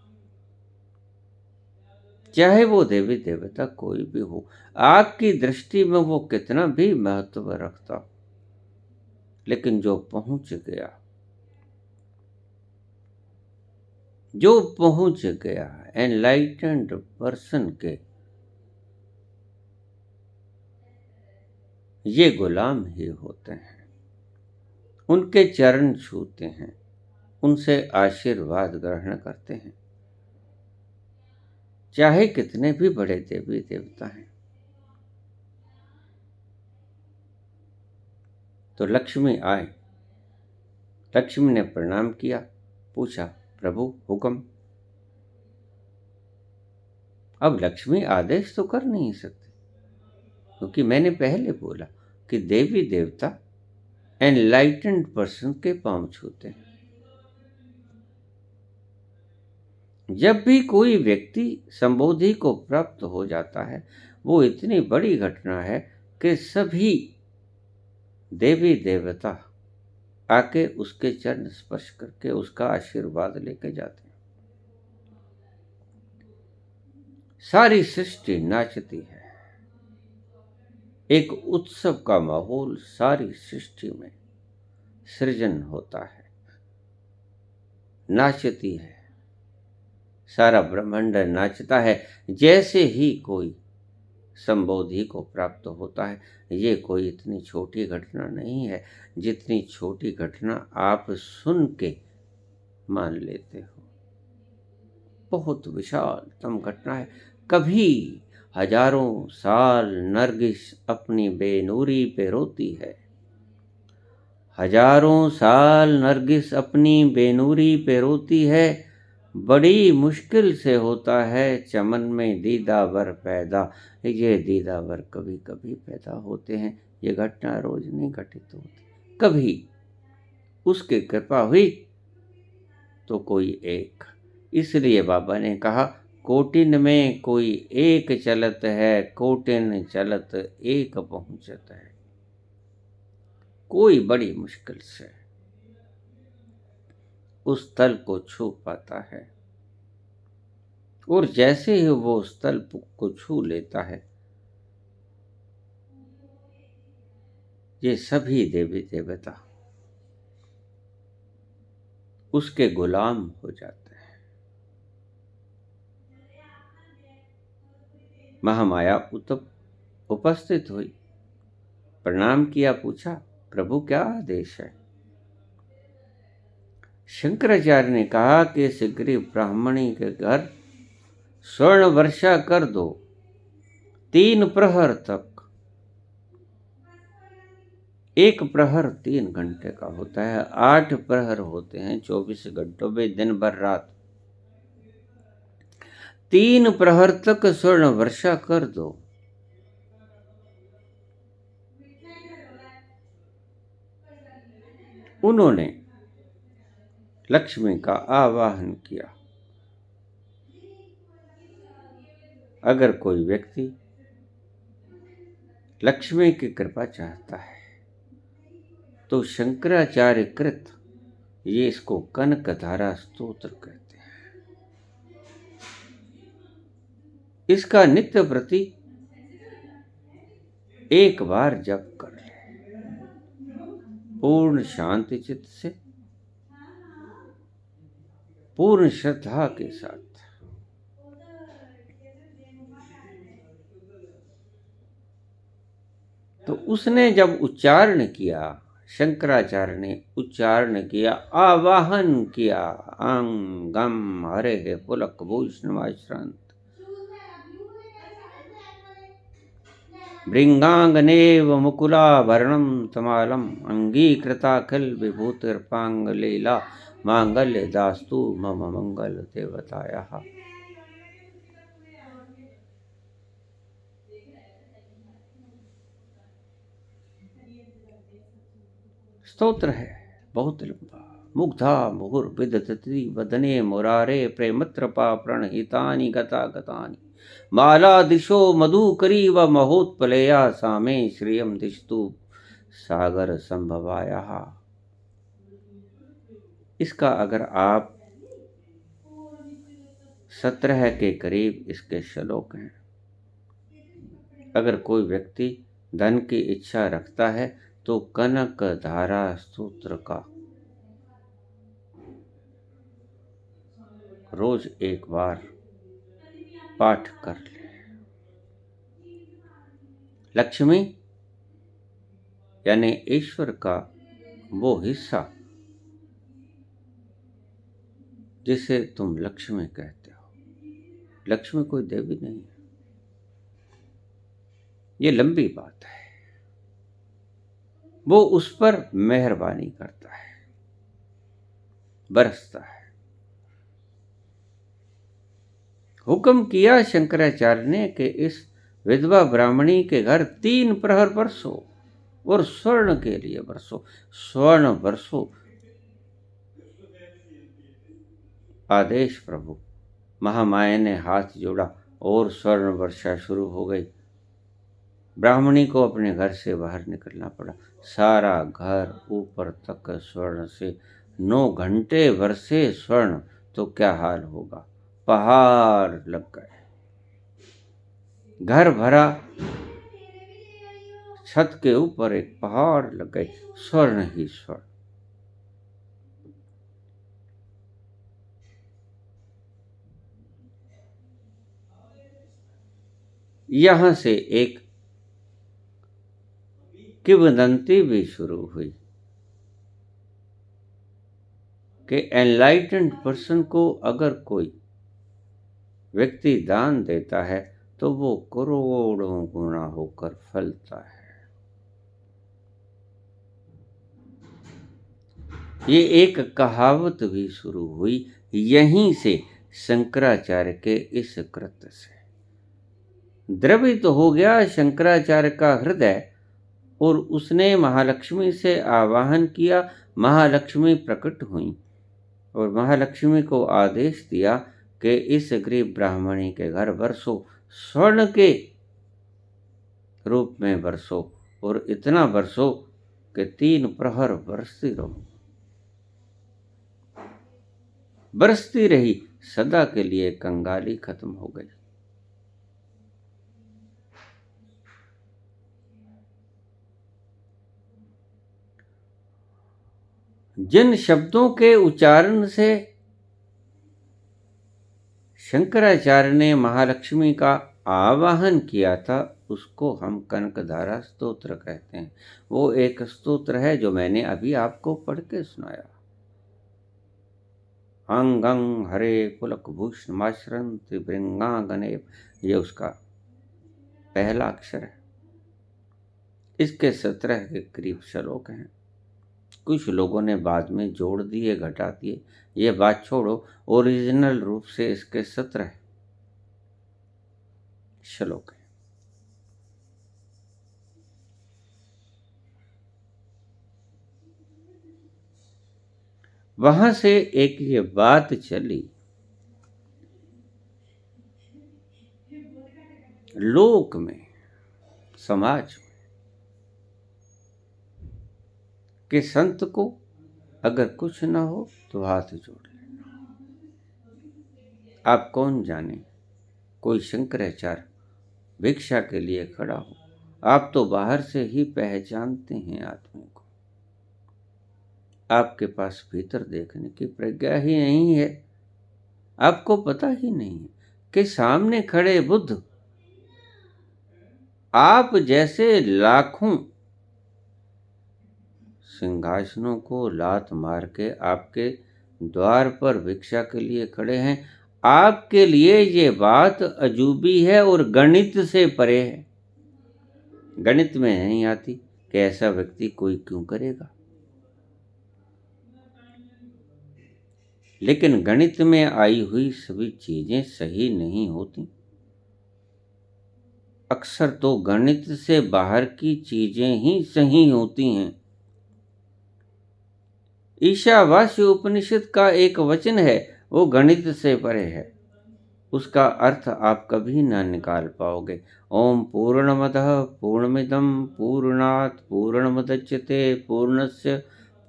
चाहे वो देवी देवता कोई भी हो। आपकी दृष्टि में वो कितना भी महत्व रखता हो, लेकिन जो पहुंच गया एनलाइटेंड पर्सन के ये गुलाम ही होते हैं। उनके चरण छूते हैं, उनसे आशीर्वाद ग्रहण करते हैं, चाहे कितने भी बड़े देवी देवता हैं। तो लक्ष्मी आए। लक्ष्मी ने प्रणाम किया, पूछा, प्रभु हुक्म। अब लक्ष्मी आदेश तो कर नहीं सकती, क्योंकि मैंने पहले बोला कि देवी देवता एनलाइटेंड पर्सन के पांव छूते हैं। जब भी कोई व्यक्ति संबोधि को प्राप्त हो जाता है, वो इतनी बड़ी घटना है कि सभी देवी देवता आके उसके चरण स्पर्श करके उसका आशीर्वाद लेके जाते हैं। सारी सृष्टि नाचती है। एक उत्सव का माहौल सारी सृष्टि में सृजन होता है, नाचती है। सारा ब्रह्मांड नाचता है। जैसे ही कोई संबोधि को प्राप्त होता है, ये कोई इतनी छोटी घटना नहीं है जितनी छोटी घटना आप सुन के मान लेते हो। बहुत विशालतम घटना है। कभी हजारों साल नरगिस अपनी बेनूरी पे रोती है। हजारों साल नरगिस अपनी बेनूरी पे रोती है। बड़ी मुश्किल से होता है चमन में दीदावर पैदा। ये दीदावर कभी कभी पैदा होते हैं। ये घटना रोज नहीं घटित होती, कभी उसकी कृपा हुई तो कोई एक। इसलिए बाबा ने कहा, कोटिन में कोई एक चलत है, कोटिन चलत एक पहुंचत है। कोई बड़ी मुश्किल से उस तल को छू पाता है, और जैसे ही वो उस तल को छू लेता है, ये सभी देवी देवता उसके गुलाम हो जाते हैं। महामाया उपस्थित हुई, प्रणाम किया, पूछा, प्रभु क्या आदेश है? शंकराचार्य ने कहा कि शीघ्र ब्राह्मणी के घर स्वर्ण वर्षा कर दो, 3 प्रहर तक। 1 प्रहर 3 घंटे का होता है, 8 प्रहर होते हैं 24 घंटों में, दिन भर रात। 3 प्रहर तक स्वर्ण वर्षा कर दो। उन्होंने लक्ष्मी का आवाहन किया। अगर कोई व्यक्ति लक्ष्मी की कृपा चाहता है तो शंकराचार्य कृत, ये इसको कनकधारा स्तोत्र कहते हैं, इसका नित्य प्रति एक बार जप कर ले, पूर्ण शांति चित्त से पूर्ण श्रद्धा के साथ। तो उसने जब उच्चारण किया, शंकराचार्य ने उच्चारण किया, आवाहन किया, अंग गम हरे पुलक भूषणमाश्रांत भृंगांगनेव मुकुलाभरणं तमालम् अंगीकृताखिल विभूतिर्पांगलीला मांगल्य दास्तु मम मंगल देवतायाः। स्तोत्र है बहुत लंबा। मुग्धा मुहुर्विदधति वदने मुरारे प्रेमत्रपा प्रणहितानि गता गतानि माला दिशो मधुकरी व महोत्पलेया सामे श्रियं दिशतु सागर संभवायाः। इसका अगर आप 17 के करीब इसके श्लोक हैं। अगर कोई व्यक्ति धन की इच्छा रखता है तो कनक धारा स्तोत्र का रोज एक बार पाठ कर ले। लक्ष्मी यानी ईश्वर का वो हिस्सा जिसे तुम लक्ष्मी कहते हो। लक्ष्मी कोई देवी नहीं है। ये लंबी बात है। वो उस पर मेहरबानी करता है, बरसता है। हुक्म किया शंकराचार्य ने कि इस विधवा ब्राह्मणी के घर 3 प्रहर बरसो और स्वर्ण के लिए बरसो। स्वर्ण बरसो आदेश प्रभु। महामाया ने हाथ जोड़ा और स्वर्ण वर्षा शुरू हो गई। ब्राह्मणी को अपने घर से बाहर निकलना पड़ा। सारा घर ऊपर तक स्वर्ण से। 9 घंटे बरसे स्वर्ण तो क्या हाल होगा। पहाड़ लग गए। घर भरा, छत के ऊपर एक पहाड़ लग गए। स्वर्ण ही स्वर्ण। यहां से एक किंवदंती भी शुरू हुई कि एनलाइटेंड पर्सन को अगर कोई व्यक्ति दान देता है तो वो करोड़ों गुना होकर फलता है। ये एक कहावत भी शुरू हुई यहीं से, शंकराचार्य के इस कृत्य से। द्रवित हो गया शंकराचार्य का हृदय और उसने महालक्ष्मी से आवाहन किया। महालक्ष्मी प्रकट हुई और महालक्ष्मी को आदेश दिया कि इस गरीब ब्राह्मणी के घर बरसो, स्वर्ण के रूप में बरसो और इतना बरसो कि 3 प्रहर बरसती रहो। बरसती रही, सदा के लिए कंगाली खत्म हो गई। जिन शब्दों के उच्चारण से शंकराचार्य ने महालक्ष्मी का आवाहन किया था उसको हम कनकधारा स्तोत्र कहते हैं। वो एक स्तोत्र है जो मैंने अभी आपको पढ़ के सुनाया। अंग अंग हरे पुलक भूषणमाश्रंत भृंगांगने, ये उसका पहला अक्षर है। इसके 17 के करीब श्लोक हैं। कुछ लोगों ने बाद में जोड़ दिए, घटा दिए। ये बात छोड़ो, ओरिजिनल रूप से इसके 17 श्लोक हैं। वहां से एक ये बात चली, लोक में, समाज में, कि संत को अगर कुछ ना हो तो हाथ जोड़ लेना। आप कौन जाने कोई शंकराचार्य भिक्षा के लिए खड़ा हो, आप तो बाहर से ही पहचानते हैं आदमी को। आपके पास भीतर देखने की प्रज्ञा ही नहीं है। आपको पता ही नहीं है कि सामने खड़े बुद्ध आप जैसे लाखों सिंहासनों को लात मार के आपके द्वार पर भिक्षा के लिए खड़े हैं। आपके लिए ये बात अजूबी है और गणित से परे है। गणित में नहीं आती कि ऐसा व्यक्ति कोई क्यों करेगा। लेकिन गणित में आई हुई सभी चीजें सही नहीं होती। अक्सर तो गणित से बाहर की चीजें ही सही होती हैं। ईशावास्य उपनिषद का एक वचन है, वो गणित से परे है। उसका अर्थ आप कभी ना निकाल पाओगे। ओम पूर्णमदः पूर्णमिदं पूर्णात् पूर्णमुदच्यते पूर्णस्य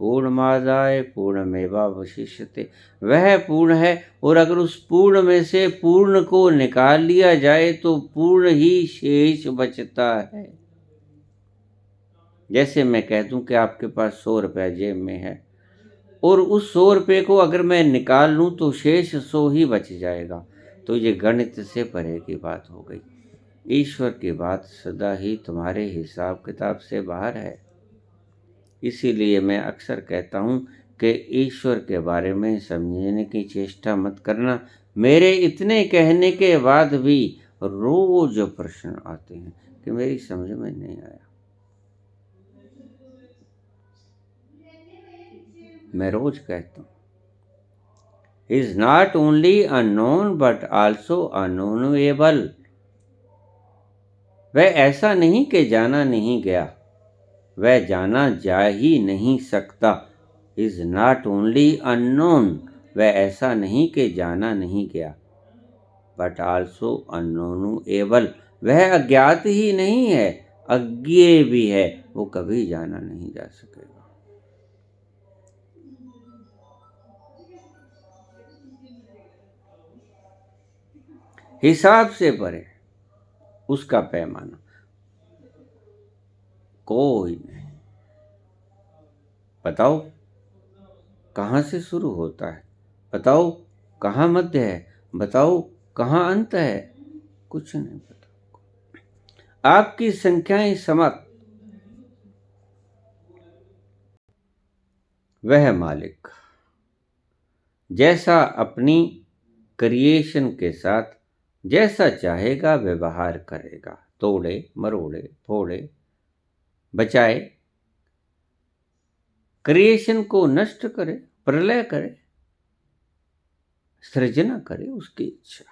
पूर्णमादाय पूर्णमेवावशिष्यते। वह पूर्ण है और अगर उस पूर्ण में से पूर्ण को निकाल लिया जाए तो पूर्ण ही शेष बचता है। जैसे मैं कह दूं कि आपके पास 100 रुपया जेब में है और उस 100 रुपये को अगर मैं निकाल लूं तो शेष 100 ही बच जाएगा। तो ये गणित से परे की बात हो गई। ईश्वर की बात सदा ही तुम्हारे हिसाब किताब से बाहर है। इसीलिए मैं अक्सर कहता हूँ कि ईश्वर के बारे में समझने की चेष्टा मत करना। मेरे इतने कहने के बाद भी रोज प्रश्न आते हैं कि मेरी समझ में नहीं आया। मैं रोज कहता हूँ, is not only unknown but also unknowable। वह ऐसा नहीं कि जाना नहीं गया, वह जाना जा ही नहीं सकता। is not only unknown, वह ऐसा नहीं कि जाना नहीं गया, but also unknowable, वह अज्ञात ही नहीं है, अज्ञेय भी है, वो कभी जाना नहीं जा सकेगा। हिसाब से परे उसका पैमाना कोई नहीं। बताओ कहाँ से शुरू होता है, बताओ कहाँ मध्य है, बताओ कहाँ अंत है, कुछ नहीं पता। आपकी संख्याएं समाप्त। वह मालिक जैसा अपनी क्रिएशन के साथ जैसा चाहेगा व्यवहार करेगा, तोड़े मरोड़े फोड़े बचाए, क्रिएशन को नष्ट करे, प्रलय करे, सृजना करे, उसकी इच्छा।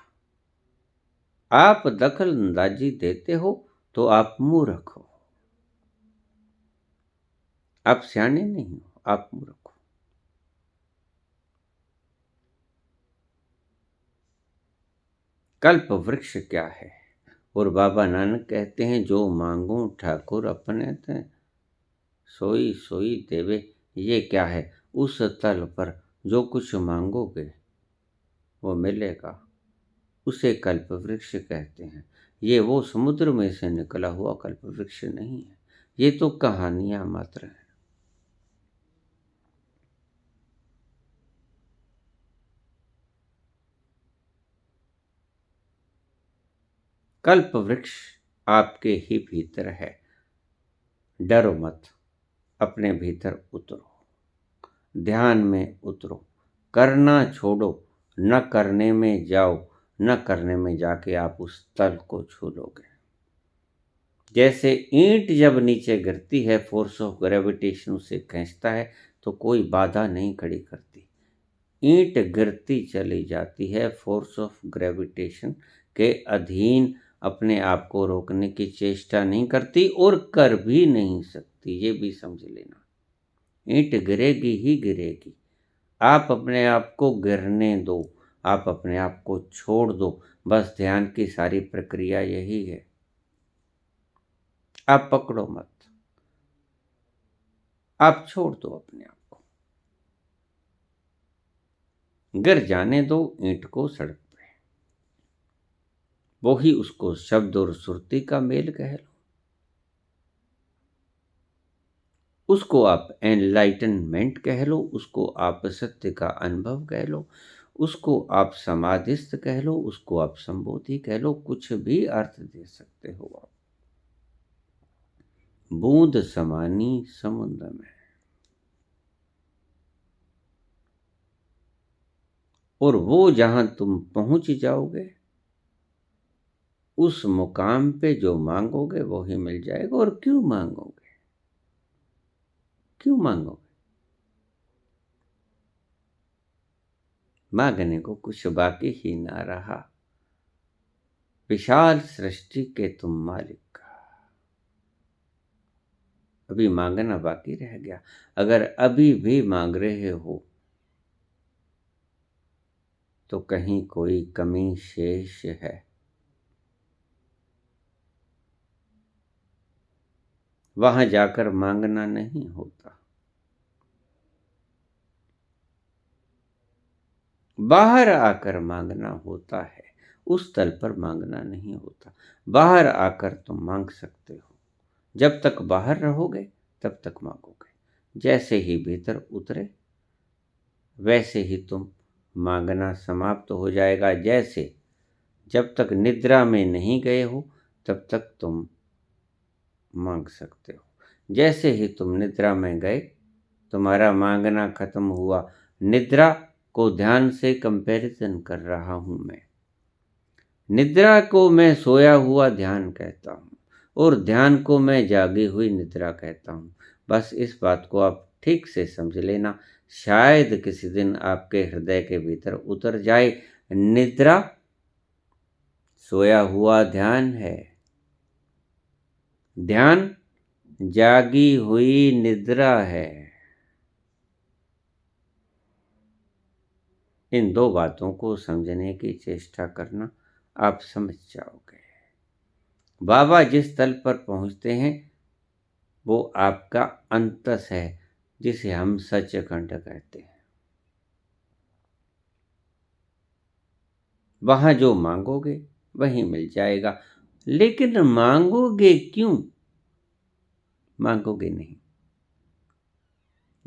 आप दखल अंदाजी देते हो तो आप मूर्ख हो। आप सियाने नहीं हो, आप मूर्ख हो। कल्प वृक्ष क्या है? और बाबा नानक कहते हैं, जो मांगो ठाकुर अपने ते सोई सोई देवे। ये क्या है? उस तल पर जो कुछ मांगोगे वो मिलेगा, उसे कल्प वृक्ष कहते हैं। ये वो समुद्र में से निकला हुआ कल्प वृक्ष नहीं है, ये तो कहानियां मात्र है। कल्प वृक्ष आपके ही भीतर है। डरो मत, अपने भीतर उतरो, ध्यान में उतरो, करना छोड़ो, न करने में जाओ, न करने में जाके आप उस तल को छू लोगे। जैसे ईंट जब नीचे गिरती है, फोर्स ऑफ ग्रेविटेशन उसे खींचता है, तो कोई बाधा नहीं खड़ी करती। ईंट गिरती चली जाती है, फोर्स ऑफ ग्रेविटेशन के अधीन अपने आप को रोकने की चेष्टा नहीं करती और कर भी नहीं सकती। ये भी समझ लेना, ईंट गिरेगी ही गिरेगी। आप अपने आप को गिरने दो, आप अपने आप को छोड़ दो। बस ध्यान की सारी प्रक्रिया यही है। आप पकड़ो मत, आप छोड़ दो अपने आप को, गिर जाने दो ईंट को सड़क पे। वो ही उसको शब्द और सुरती का मेल कह लो, उसको आप एनलाइटनमेंट कह लो, उसको आप सत्य का अनुभव कह लो, उसको आप समाधिस्थ कह लो, उसको आप संबोधि कह लो, कुछ भी अर्थ दे सकते हो आप। बूंद समानी समुद्र में, और वो जहां तुम पहुंच जाओगे उस मुकाम पे जो मांगोगे वो ही मिल जाएगा। और क्यों मांगोगे? क्यों मांगोगे? मांगने को कुछ बाकी ही ना रहा। विशाल सृष्टि के तुम मालिक, अभी मांगना बाकी रह गया। अगर अभी भी मांग रहे हो तो कहीं कोई कमी शेष है। वहां जाकर मांगना नहीं होता, बाहर आकर मांगना होता है। उस तल पर मांगना नहीं होता। बाहर आकर तुम मांग सकते हो। जब तक बाहर रहोगे तब तक मांगोगे। जैसे ही भीतर उतरे वैसे ही तुम मांगना समाप्त हो जाएगा। जैसे जब तक निद्रा में नहीं गए हो तब तक तुम मांग सकते हो। जैसे ही तुम निद्रा में गए तुम्हारा मांगना खत्म हुआ। निद्रा को ध्यान से कंपैरिजन कर रहा हूं मैं। निद्रा को मैं सोया हुआ ध्यान कहता हूँ और ध्यान को मैं जागी हुई निद्रा कहता हूँ। बस इस बात को आप ठीक से समझ लेना। शायद किसी दिन आपके हृदय के भीतर उतर जाए। निद्रा सोया हुआ ध्यान है, ध्यान जागी हुई निद्रा है। इन दो बातों को समझने की चेष्टा करना, आप समझ जाओगे। बाबा जिस तल पर पहुंचते हैं वो आपका अंतस है, जिसे हम सचखंड कहते हैं। वहां जो मांगोगे वही मिल जाएगा। लेकिन मांगोगे क्यों? मांगोगे नहीं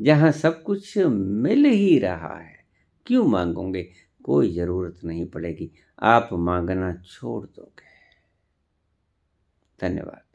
जहां सब कुछ मिल ही रहा है। क्यों मांगोगे? कोई जरूरत नहीं पड़ेगी। आप मांगना छोड़ दोगे। धन्यवाद।